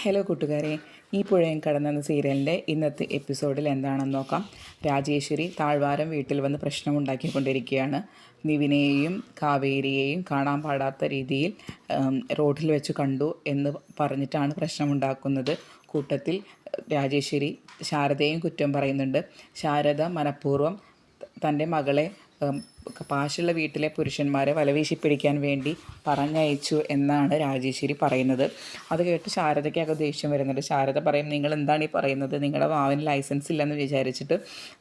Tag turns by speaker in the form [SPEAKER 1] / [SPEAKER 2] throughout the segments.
[SPEAKER 1] Hello കൂട്ടുകാരെ, ഈ പുഴയും കടന്നെന്ന സീരിയലിൻ്റെ ഇന്നത്തെ എപ്പിസോഡിൽ എന്താണെന്ന് നോക്കാം. രാജേശ്വരി താഴ്വാരം വീട്ടിൽ വന്ന് പ്രശ്നമുണ്ടാക്കിക്കൊണ്ടിരിക്കുകയാണ്. നിവിനെയും കാവേരിയെയും കാണാൻ പാടാത്ത രീതിയിൽ റോഡിൽ വെച്ച് കണ്ടു എന്ന് പറഞ്ഞിട്ടാണ് പ്രശ്നമുണ്ടാക്കുന്നത്. കൂട്ടത്തിൽ രാജേശ്വരി ശാരദയും കുറ്റം പറയുന്നുണ്ട്. ശാരദ മനഃപൂർവ്വം തൻ്റെ മകളെ പാശുള്ള വീട്ടിലെ പുരുഷന്മാരെ വലവീശിപ്പിടിക്കാൻ വേണ്ടി പറഞ്ഞയച്ചു എന്നാണ് രാജേശ്വരി പറയുന്നത്. അത് കേട്ട് ശാരദയ്ക്കൊക്കെ ദേഷ്യം വരുന്നുണ്ട്. ശാരദ പറയും, നിങ്ങൾ എന്താണ് ഈ പറയുന്നത്? നിങ്ങളുടെ വാവിന് ലൈസൻസ് ഇല്ലെന്ന് വിചാരിച്ചിട്ട്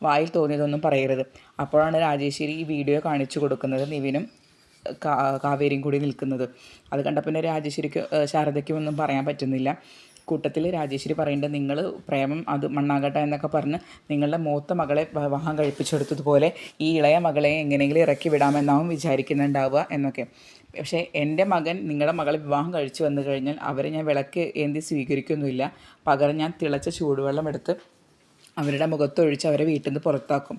[SPEAKER 1] വായിൽ തോന്നിയതൊന്നും പറയരുത്. അപ്പോഴാണ് രാജേശ്വരി ഈ വീഡിയോ കാണിച്ചു കൊടുക്കുന്നത്, നിവിനും കാവേരിയും കൂടി നിൽക്കുന്നത്. അത് കണ്ടപ്പോൾ പിന്നെ രാജേശ്വരിക്ക് ശാരദയ്ക്കും ഒന്നും പറയാൻ പറ്റുന്നില്ല. കൂട്ടത്തിൽ രാജേശ്വരി പറയേണ്ടത്, നിങ്ങൾ പ്രേമം അത് മണ്ണാകട്ട എന്നൊക്കെ പറഞ്ഞ് നിങ്ങളുടെ മൂത്ത മകളെ വിവാഹം കഴിപ്പിച്ചെടുത്തതുപോലെ ഈ ഇളയ മകളെ എങ്ങനെയെങ്കിലും ഇറക്കി വിടാമെന്നാവും വിചാരിക്കുന്നുണ്ടാവുക എന്നൊക്കെ. പക്ഷേ എൻ്റെ മകൻ നിങ്ങളുടെ മകളെ വിവാഹം കഴിച്ചു വന്നു കഴിഞ്ഞാൽ അവരെ ഞാൻ വിളക്ക് ഏന്തി സ്വീകരിക്കൊന്നുമില്ല. പകരം ഞാൻ തിളച്ച ചൂടുവെള്ളം എടുത്ത് അവരുടെ മുഖത്തൊഴിച്ച് അവരെ വീട്ടിൽ നിന്ന് പുറത്താക്കും.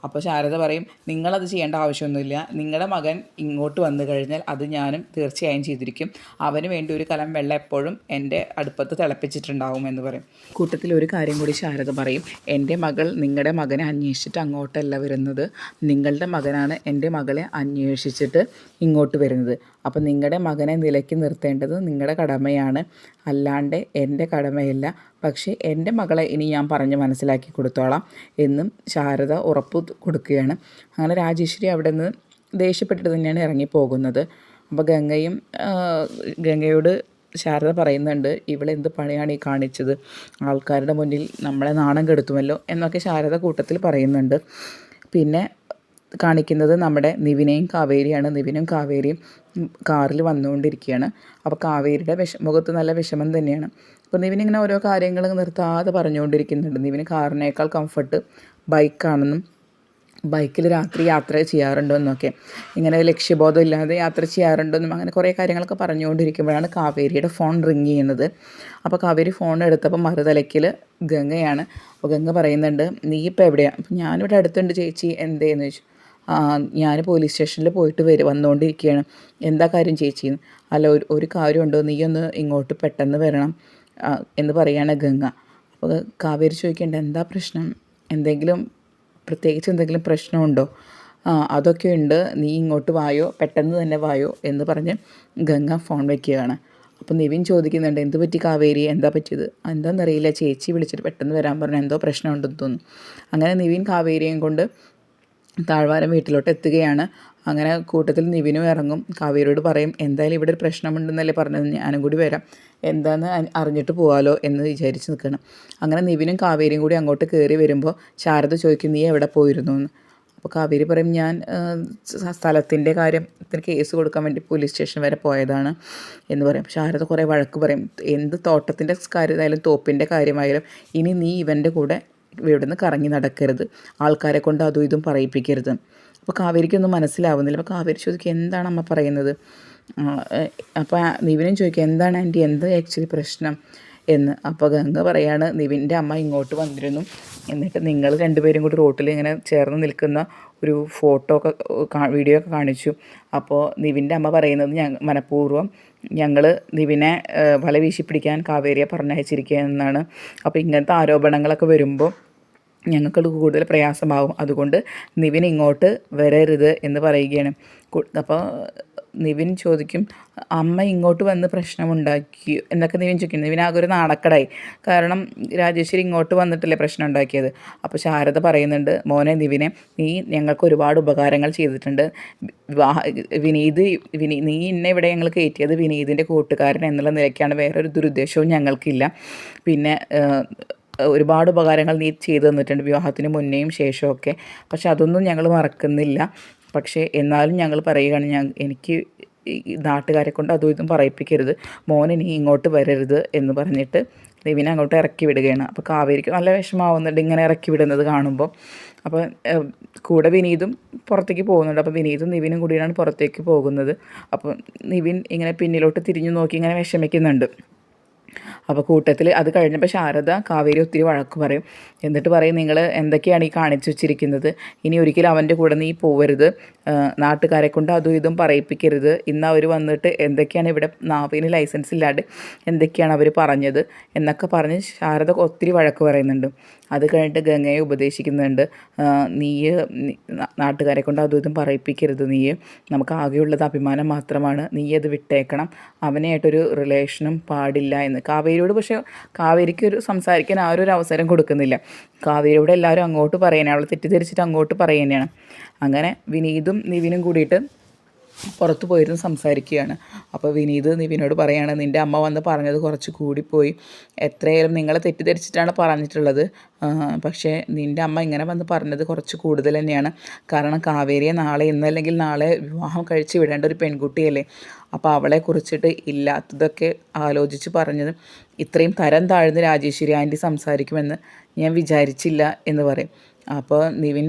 [SPEAKER 1] അപ്പോൾ ശാരദ പറയും, നിങ്ങളത് ചെയ്യേണ്ട ആവശ്യമൊന്നുമില്ല. നിങ്ങളുടെ മകൻ ഇങ്ങോട്ട് വന്നു കഴിഞ്ഞാൽ അത് ഞാനും തീർച്ചയായും ചെയ്തിരിക്കും. അവന് വേണ്ടി ഒരു കലം വെള്ളം എപ്പോഴും എൻ്റെ അടുപ്പത്ത് തിളപ്പിച്ചിട്ടുണ്ടാവും എന്ന് പറയും. കൂട്ടത്തിൽ ഒരു കാര്യം കൂടി ശാരദ പറയും, എൻ്റെ മകൾ നിങ്ങളുടെ മകനെ അന്വേഷിച്ചിട്ട് അങ്ങോട്ടല്ല വരുന്നത്. നിങ്ങളുടെ മകനാണ് എൻ്റെ മകളെ അന്വേഷിച്ചിട്ട് ഇങ്ങോട്ട് വരുന്നത്. അപ്പോൾ നിങ്ങളുടെ മകനെ നിലയ്ക്ക് നിർത്തേണ്ടത് നിങ്ങളുടെ കടമയാണ്, അല്ലാണ്ട് എൻ്റെ കടമയല്ല. പക്ഷേ എൻ്റെ മകളെ ഇനി ഞാൻ പറഞ്ഞ് മനസ്സിലാക്കി കൊടുത്തോളാം എന്നും ശാരദ ഉറപ്പ് കൊടുക്കുകയാണ്. അങ്ങനെ രാജേശ്വരി അവിടെ നിന്ന് ദേഷ്യപ്പെട്ടിട്ട് തന്നെയാണ് ഇറങ്ങിപ്പോകുന്നത്. അപ്പോൾ ഗംഗയോട് ശാരദ പറയുന്നുണ്ട്, ഇവളെന്ത് പണിയാണ് ഈ കാണിച്ചത്? ആൾക്കാരുടെ മുന്നിൽ നമ്മളെ നാണം കെടുത്തുമല്ലോ എന്നൊക്കെ ശാരദ കൂട്ടത്തിൽ പറയുന്നുണ്ട്. പിന്നെ കാണിക്കുന്നത് നമ്മുടെ നിവിനെയും കാവേരിയാണ്. നിവിനും കാവേരിയും കാറിൽ വന്നുകൊണ്ടിരിക്കുകയാണ്. അപ്പോൾ കാവേരിയുടെ മുഖത്ത് നല്ല വിഷമം തന്നെയാണ്. അപ്പോൾ നിവിനിങ്ങനെ ഓരോ കാര്യങ്ങൾ നിർത്താതെ പറഞ്ഞുകൊണ്ടിരിക്കുന്നുണ്ട്. നിവിന് കാറിനേക്കാൾ കംഫർട്ട് ബൈക്കാണെന്നും ബൈക്കിൽ രാത്രി യാത്ര ചെയ്യാറുണ്ടോ എന്നൊക്കെ, ഇങ്ങനെ ലക്ഷ്യബോധം ഇല്ലാതെ യാത്ര ചെയ്യാറുണ്ടെന്നും അങ്ങനെ കുറേ കാര്യങ്ങളൊക്കെ പറഞ്ഞുകൊണ്ടിരിക്കുമ്പോഴാണ് കാവേരിയുടെ ഫോൺ റിങ് ചെയ്യുന്നത്. അപ്പോൾ കാവേരി ഫോൺ എടുത്തപ്പോൾ മറുതലയ്ക്കിൽ ഗംഗയാണ്. അപ്പോൾ ഗംഗ പറയുന്നുണ്ട്, നീ ഇപ്പോൾ എവിടെയാണ്? അപ്പോൾ ഞാനിവിടെ അടുത്തുണ്ട് ചേച്ചി, എന്തേന്ന് ചോദിച്ചു. ഞാൻ പോലീസ് സ്റ്റേഷനിൽ പോയിട്ട് വന്നുകൊണ്ടിരിക്കുകയാണ്. എന്താ കാര്യം ചേച്ചിന്ന്? അല്ല, ഒരു കാര്യമുണ്ടോ, നീ ഒന്ന് ഇങ്ങോട്ട് പെട്ടെന്ന് വരണം എന്ന് പറയുകയാണ് ഗംഗ. അപ്പോൾ കാവേരി ചോദിക്കേണ്ട, എന്താ പ്രശ്നം? പ്രത്യേകിച്ച് എന്തെങ്കിലും പ്രശ്നമുണ്ടോ? അതൊക്കെ ഉണ്ട്, നീ ഇങ്ങോട്ട് വായോ, പെട്ടെന്ന് തന്നെ വായോ എന്ന് പറഞ്ഞ് ഗംഗ ഫോൺ വയ്ക്കുകയാണ്. അപ്പോൾ നിവിൻ ചോദിക്കുന്നുണ്ട്, എന്ത് പറ്റി കാവേരി, എന്താ പറ്റിയത്? എന്താണെന്നറിയില്ല, ചേച്ചി വിളിച്ചിട്ട് പെട്ടെന്ന് വരാൻ പറഞ്ഞു, എന്തോ പ്രശ്നമുണ്ടെന്ന് തോന്നുന്നു. അങ്ങനെ നിവിൻ കാവേരിയും കൊണ്ട് താഴ്വാരം വീട്ടിലോട്ട് എത്തുകയാണ്. അങ്ങനെ കൂട്ടത്തിൽ നിവിനും ഇറങ്ങും. കാവേരിയോട് പറയും, എന്തായാലും ഇവിടെ ഒരു പ്രശ്നമുണ്ടെന്നല്ലേ പറഞ്ഞത്, ഞാനും കൂടി വരാം, എന്താണെന്ന് അറിഞ്ഞിട്ട് പോകാമല്ലോ എന്ന് വിചാരിച്ച് നിൽക്കണം. അങ്ങനെ നിവിനും കാവേരിയും കൂടി അങ്ങോട്ട് കയറി വരുമ്പോൾ ശാരദ ചോദിക്കും, നീ എവിടെ പോയിരുന്നു എന്ന്. അപ്പോൾ കാവേരി പറയും, ഞാൻ സ്ഥലത്തിൻ്റെ കാര്യത്തിന് കേസ് കൊടുക്കാൻ വേണ്ടി പോലീസ് സ്റ്റേഷൻ വരെ പോയതാണ് എന്ന് പറയും. ശാരദ കുറേ വഴക്ക് പറയും, എന്ത് തോട്ടത്തിൻ്റെ കാര്യമായാലും തോപ്പിൻ്റെ കാര്യമായാലും ഇനി നീ ഇവൻ്റെ കൂടെ ഇവിടുന്ന് കറങ്ങി നടക്കരുത്, ആൾക്കാരെ കൊണ്ട് അതും ഇതും പറയിപ്പിക്കരുത്. അപ്പോൾ കാവേരിക്കൊന്നും മനസ്സിലാവുന്നില്ല. അപ്പോൾ കാവേരി ചോദിക്കുക, എന്താണ് അമ്മ പറയുന്നത്? അപ്പോൾ നിവിനും ചോദിക്കുക, എന്താണ് ആൻറ്റി, എന്താ ആക്ച്വലി പ്രശ്നം എന്ന്. അപ്പോൾ ഗംഗ പറയാണ്, നിവിൻ്റെ അമ്മ ഇങ്ങോട്ട് വന്നിരുന്നു, എന്നിട്ട് നിങ്ങൾ രണ്ടുപേരും കൂടി റോട്ടിൽ ഇങ്ങനെ ചേർന്ന് നിൽക്കുന്ന ഒരു വീഡിയോ ഒക്കെ കാണിച്ചു. അപ്പോൾ നിവിൻ്റെ അമ്മ പറയുന്നത്, മനഃപൂർവ്വം ഞങ്ങൾ നിവിനെ വല വീശിപ്പിടിക്കാൻ കാവേരിയെ പറഞ്ഞയച്ചിരിക്കുക എന്നാണ്. അപ്പോൾ ഇങ്ങനത്തെ ആരോപണങ്ങളൊക്കെ വരുമ്പോൾ ഞങ്ങൾക്ക് കൂടുതൽ പ്രയാസമാവും, അതുകൊണ്ട് നിവിൻ ഇങ്ങോട്ട് വരരുത് എന്ന് പറയുകയാണ്. അപ്പോൾ നിവിൻ ചോദിക്കും, അമ്മ ഇങ്ങോട്ട് വന്ന് പ്രശ്നമുണ്ടാക്കി എന്നൊക്കെ നിവിൻ ചോദിക്കും. നിവിൻ ആകെ ഒരു നാണക്കടായി, കാരണം രാജേശ്വരി ഇങ്ങോട്ട് വന്നിട്ടല്ലേ പ്രശ്നം ഉണ്ടാക്കിയത്. അപ്പോൾ ശാരദ പറയുന്നുണ്ട്, മോനെ നിവിനെ, നീ ഞങ്ങൾക്ക് ഒരുപാട് ഉപകാരങ്ങൾ ചെയ്തിട്ടുണ്ട്. നീ ഇന്നെ ഇവിടെ ഞങ്ങൾ കയറ്റിയത് വിനീതിൻ്റെ കൂട്ടുകാരൻ എന്നുള്ള നിലയ്ക്കാണ്, വേറൊരു ദുരുദ്ദേശവും ഞങ്ങൾക്കില്ല. പിന്നെ ഒരുപാട് ഉപകാരങ്ങൾ നീ ചെയ്തു തന്നിട്ടുണ്ട് വിവാഹത്തിന് മുന്നേയും ശേഷമൊക്കെ, പക്ഷെ അതൊന്നും ഞങ്ങൾ മറക്കുന്നില്ല. പക്ഷേ എന്നാലും ഞങ്ങൾ പറയുകയാണ്, എനിക്ക് ഈ നാട്ടുകാരെ കൊണ്ട് അതും ഇതും പറയിപ്പിക്കരുത്, മോനിനി ഇങ്ങോട്ട് വരരുത് എന്ന് പറഞ്ഞിട്ട് നിവിനെ അങ്ങോട്ട് ഇറക്കി വിടുകയാണ്. അപ്പോൾ കാവേരിക്ക് നല്ല വിഷമാവുന്നുണ്ട് ഇങ്ങനെ ഇറക്കി വിടുന്നത് കാണുമ്പോൾ. അപ്പോൾ കൂടെ വിനീതും പുറത്തേക്ക് പോകുന്നുണ്ട്. അപ്പോൾ വിനീതും നിവിനും കൂടിയാണ് പുറത്തേക്ക് പോകുന്നത്. അപ്പോൾ നിവിൻ ഇങ്ങനെ പിന്നിലോട്ട് തിരിഞ്ഞു നോക്കി ഇങ്ങനെ വിഷമിക്കുന്നുണ്ട്. അപ്പോൾ കൂട്ടത്തിൽ അത് കഴിഞ്ഞപ്പോൾ ശാരദ കാവേരി ഒത്തിരി വഴക്ക് പറയും. എന്നിട്ട് പറയും, നിങ്ങൾ എന്തൊക്കെയാണ് ഈ കാണിച്ചു വെച്ചിരിക്കുന്നത്, ഇനി ഒരിക്കലും അവൻ്റെ കൂടെ നീ പോവരുത്, നാട്ടുകാരെ കൊണ്ട് അതും ഇതും പറയിപ്പിക്കരുത്, ഇന്ന് അവർ വന്നിട്ട് എന്തൊക്കെയാണ് ഇവിടെ നാവിന് ലൈസൻസ് ഇല്ലാണ്ട് എന്തൊക്കെയാണ് അവർ പറഞ്ഞത് എന്നൊക്കെ പറഞ്ഞ് ശാരദ ഒത്തിരി വഴക്ക് പറയുന്നുണ്ട്. അത് കഴിഞ്ഞിട്ട് ഗംഗയെ ഉപദേശിക്കുന്നുണ്ട്, നീ നാട്ടുകാരെ കൊണ്ട് അതും ഇതും പറയിപ്പിക്കരുത്, നമുക്ക് ആകെയുള്ളത് അഭിമാനം മാത്രമാണ്, നീ അത് വിട്ടേക്കണം, അവനായിട്ടൊരു റിലേഷനും പാടില്ല എന്ന്. കാവേരിയോട് പക്ഷേ കാവേരിക്ക് സംസാരിക്കാൻ ആരും ഒരു അവസരം കൊടുക്കുന്നില്ല. കാവേരിയോട് എല്ലാവരും അങ്ങോട്ട് പറയാനാണ്, അവൾ തെറ്റിദ്ധരിച്ചിട്ട് അങ്ങോട്ട് പറയുന്നതാണ്. അങ്ങനെ വിനീതും നിവിനും കൂടിയിട്ട് പുറത്ത് പോയിരുന്നു സംസാരിക്കുകയാണ്. അപ്പോൾ വിനീത് നിവിനോട് പറയാണ്, നിൻ്റെ അമ്മ വന്ന് പറഞ്ഞത് കുറച്ച് കൂടിപ്പോയി, എത്രയായാലും നിങ്ങളെ തെറ്റിദ്ധരിച്ചിട്ടാണ് പറഞ്ഞിട്ടുള്ളത്, പക്ഷേ നിൻ്റെ അമ്മ ഇങ്ങനെ വന്ന് പറഞ്ഞത് കുറച്ച് കൂടുതൽ തന്നെയാണ്. കാരണം കാവേരിയെ നാളെ ഇന്നല്ലെങ്കിൽ നാളെ വിവാഹം കഴിച്ച് വിടേണ്ട ഒരു പെൺകുട്ടിയല്ലേ, അപ്പോൾ അവളെ കുറിച്ചിട്ട് ഇല്ലാത്തതൊക്കെ ആലോചിച്ച് പറഞ്ഞത് ഇത്രയും തരം താഴ്ന്ന് രാജേശ്വരി ആൻറ്റി സംസാരിക്കുമെന്ന് ഞാൻ വിചാരിച്ചില്ല എന്ന് പറയും. അപ്പോൾ നിവിൻ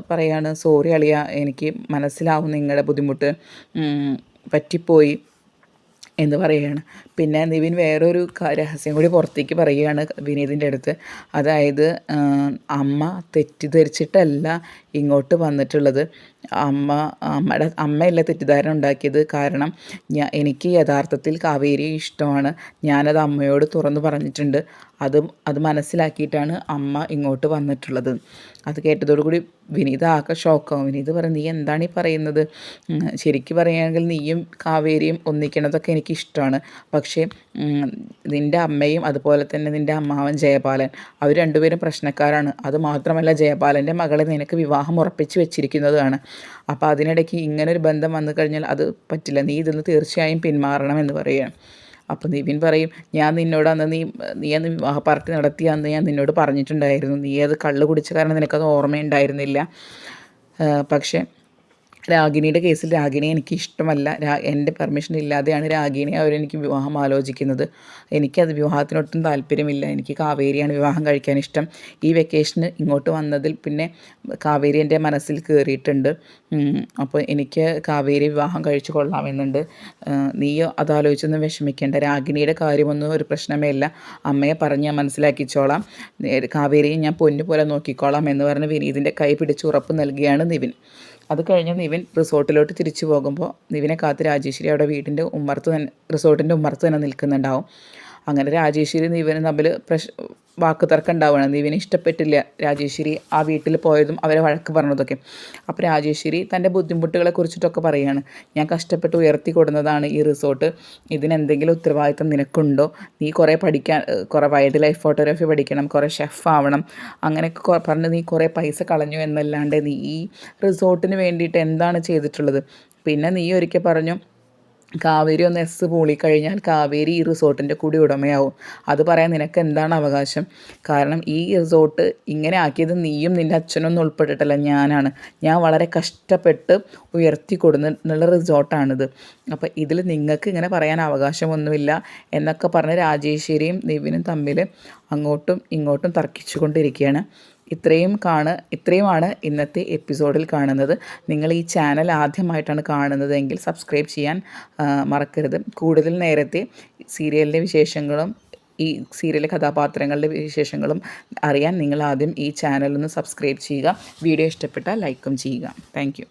[SPEAKER 1] പറയാണ്, സോറി അളിയ, എനിക്ക് മനസ്സിലാവും നിങ്ങളുടെ ബുദ്ധിമുട്ട്, പറ്റിപ്പോയി എന്ന് പറയുകയാണ്. പിന്നെ നിവിൻ വേറൊരു രഹസ്യം കൂടി പുറത്തേക്ക് പറയുകയാണ് വിനീതിൻ്റെ അടുത്ത്. അതായത് അമ്മ തെറ്റിദ്ധരിച്ചിട്ടല്ല ഇങ്ങോട്ട് വന്നിട്ടുള്ളത്, അമ്മയല്ല തെറ്റിദ്ധാരണ ഉണ്ടാക്കിയത്. കാരണം എനിക്ക് യഥാർത്ഥത്തിൽ കാവേരിയെ ഇഷ്ടമാണ്, ഞാനത് അമ്മയോട് തുറന്നു പറഞ്ഞിട്ടുണ്ട്, അത് മനസ്സിലാക്കിയിട്ടാണ് അമ്മ ഇങ്ങോട്ട് വന്നിട്ടുള്ളത്. അത് കേട്ടതോടുകൂടി വിനീത ആകെ ഷോക്കാവും. വിനീത് പറയും, നീ എന്താണ് ഈ പറയുന്നത്, ശരിക്കും പറയുകയാണെങ്കിൽ നീയും കാവേരിയും ഒന്നിക്കണതൊക്കെ എനിക്കിഷ്ടമാണ്, പക്ഷേ നിൻ്റെ അമ്മയും അതുപോലെ തന്നെ നിൻ്റെ അമ്മാവൻ ജയപാലൻ, അവർ രണ്ടുപേരും പ്രശ്നക്കാരാണ്. അതുമാത്രമല്ല ജയപാലൻ്റെ മകളെ നിനക്ക് വിവാഹം ഉറപ്പിച്ച് വെച്ചിരിക്കുന്നതാണ്. അപ്പോൾ അതിനിടയ്ക്ക് ഇങ്ങനൊരു ബന്ധം വന്നു കഴിഞ്ഞാൽ അത് പറ്റില്ല, നീ ഇതിന്ന് തീർച്ചയായും പിന്മാറണം എന്ന് പറയുകയാണ്. അപ്പോൾ നിവിൻ പറയും, ഞാൻ നിന്നോട് അന്ന് നീ അന്ന് വിവാഹ പാർട്ടി നടത്തിയ അന്ന് ഞാൻ നിന്നോട് പറഞ്ഞിട്ടുണ്ടായിരുന്നു, നീ അത് കള്ള് കുടിച്ച കാരണം നിനക്കത് ഓർമ്മയുണ്ടായിരുന്നില്ല, പക്ഷേ രാഗിണിയുടെ കേസിൽ രാഗിണിയെ എനിക്ക് ഇഷ്ടമല്ല, എൻ്റെ പെർമിഷൻ ഇല്ലാതെയാണ് രാഗിണിയെ അവരെനിക്ക് വിവാഹം ആലോചിക്കുന്നത്, എനിക്കത് വിവാഹത്തിനൊട്ടും താല്പര്യമില്ല, എനിക്ക് കാവേരിയാണ് വിവാഹം കഴിക്കാൻ ഇഷ്ടം. ഈ വെക്കേഷന് ഇങ്ങോട്ട് വന്നതിൽ പിന്നെ കാവേരി എൻ്റെ മനസ്സിൽ കയറിയിട്ടുണ്ട്, അപ്പോൾ എനിക്ക് കാവേരി വിവാഹം കഴിച്ചു കൊള്ളാമെന്നുണ്ട്, നീയോ അതാലോചിച്ചൊന്നും വിഷമിക്കേണ്ട, രാഗിണിയുടെ കാര്യമൊന്നും ഒരു പ്രശ്നമേ അല്ല, അമ്മയെ പറഞ്ഞ് ഞാൻ മനസ്സിലാക്കിച്ചോളാം, കാവേരിയെ ഞാൻ പൊന്നുപോലെ നോക്കിക്കോളാം എന്ന് പറഞ്ഞ് വിനീതിൻ്റെ കൈ പിടിച്ച് ഉറപ്പ് നൽകുകയാണ് നിവിൻ. അത് കഴിഞ്ഞ് നിവിൻ റിസോർട്ടിലോട്ട് തിരിച്ചു പോകുമ്പോൾ നിവിനെ കാത്ത് രാജേശ്വരി അവിടെ റിസോർട്ടിൻ്റെ ഉമ്മർത്ത് തന്നെ നിൽക്കുന്നുണ്ടാവും. അങ്ങനെ രാജേശ്വരി നിവിനും തമ്മിൽ വാക്ക് തർക്കം ഉണ്ടാവുകയാണ്. നിവിന് ഇഷ്ടപ്പെട്ടില്ല രാജേശ്വരി ആ വീട്ടിൽ പോയതും അവരെ വഴക്ക് പറഞ്ഞതൊക്കെ. അപ്പോൾ രാജേശ്വരി തൻ്റെ ബുദ്ധിമുട്ടുകളെ കുറിച്ചിട്ടൊക്കെ പറയുകയാണ്, ഞാൻ കഷ്ടപ്പെട്ട് ഉയർത്തി കൊടുക്കുന്നതാണ് ഈ റിസോർട്ട്, ഇതിനെന്തെങ്കിലും ഉത്തരവാദിത്തം നിനക്കുണ്ടോ, നീ കുറേ വൈൽഡ് ലൈഫ് ഫോട്ടോഗ്രാഫി പഠിക്കണം, കുറേ ഷെഫ് ആവണം, അങ്ങനെയൊക്കെ പറഞ്ഞ് നീ കുറേ പൈസ കളഞ്ഞു എന്നല്ലാണ്ട് നീ ഈ റിസോർട്ടിന് വേണ്ടിയിട്ട് എന്താണ് ചെയ്തിട്ടുള്ളത്. പിന്നെ നീ ഒരിക്കൽ പറഞ്ഞു, കാവേരി ഒന്ന് എസ് പൂളിക്കഴിഞ്ഞാൽ കാവേരി ഈ റിസോർട്ടിൻ്റെ കൂടി ഉടമയാവും, അത് പറയാൻ നിനക്ക് എന്താണ് അവകാശം, കാരണം ഈ റിസോർട്ട് ഇങ്ങനെ ആക്കിയത് നീയും നിൻ്റെ അച്ഛനൊന്നും ഉൾപ്പെട്ടിട്ടല്ല, ഞാൻ വളരെ കഷ്ടപ്പെട്ട് ഉയർത്തി കൊടുന്നുള്ള റിസോർട്ടാണിത്, അപ്പോൾ ഇതിൽ നിങ്ങൾക്ക് ഇങ്ങനെ പറയാൻ അവകാശമൊന്നുമില്ല എന്നൊക്കെ പറഞ്ഞ് രാജേശ്വരിയും നിവിനും തമ്മിൽ അങ്ങോട്ടും ഇങ്ങോട്ടും തർക്കിച്ചു കൊണ്ടിരിക്കുകയാണ്. ഇത്രയുമാണ് ഇന്നത്തെ എപ്പിസോഡിൽ കാണുന്നത്. നിങ്ങൾ ഈ ചാനൽ ആദ്യമായിട്ടാണ് കാണുന്നതെങ്കിൽ സബ്സ്ക്രൈബ് ചെയ്യാൻ മറക്കരുത്. കൂടുതൽ നേരത്തെ സീരിയലിൻ്റെ വിശേഷങ്ങളും ഈ സീരിയലിലെ കഥാപാത്രങ്ങളുടെ വിശേഷങ്ങളും അറിയാൻ നിങ്ങൾ ആദ്യം ഈ ചാനലൊന്ന് സബ്സ്ക്രൈബ് ചെയ്യുക. വീഡിയോ ഇഷ്ടപ്പെട്ടാൽ ലൈക്കും ചെയ്യുക. താങ്ക്